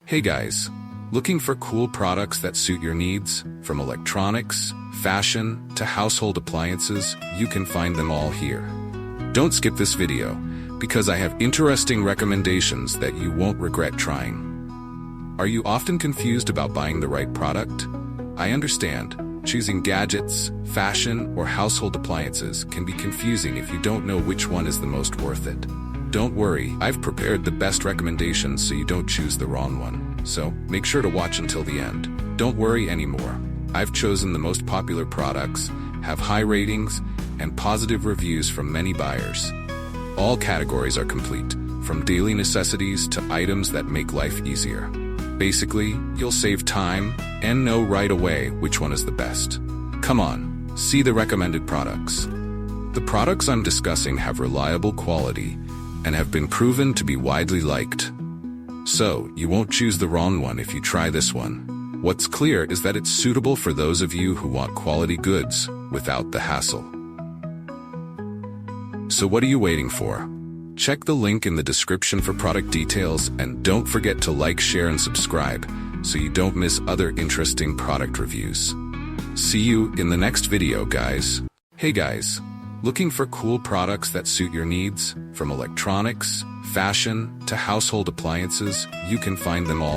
Hey guys, looking for cool products that suit your needs? From electronics, fashion, to household appliances, you can find them all here. Don't skip this video, because I have interesting recommendations that you won't regret trying. Are you often confused about buying the right product? I understand. Choosing gadgets, fashion, or household appliances can be confusing if you don't know which one is the most worth it. Don't worry, I've prepared the best recommendations so you don't choose the wrong one. So, make sure to watch until the end. Don't worry anymore. I've chosen the most popular products, have high ratings, and positive reviews from many buyers. All categories are complete, from daily necessities to items that make life easier. Basically, you'll save time and know right away which one is the best. Come on, see the recommended products. The products I'm discussing have reliable quality and have been proven to be widely liked. So, you won't choose the wrong one if you try this one. What's clear is that it's suitable for those of you who want quality goods without the hassle. So what are you waiting for? Check the link in the description for product details, and don't forget to like, share, and subscribe so you don't miss other interesting product reviews. See you in the next video, guys. Hey guys, looking for cool products that suit your needs? From electronics, fashion, to household appliances, you can find them all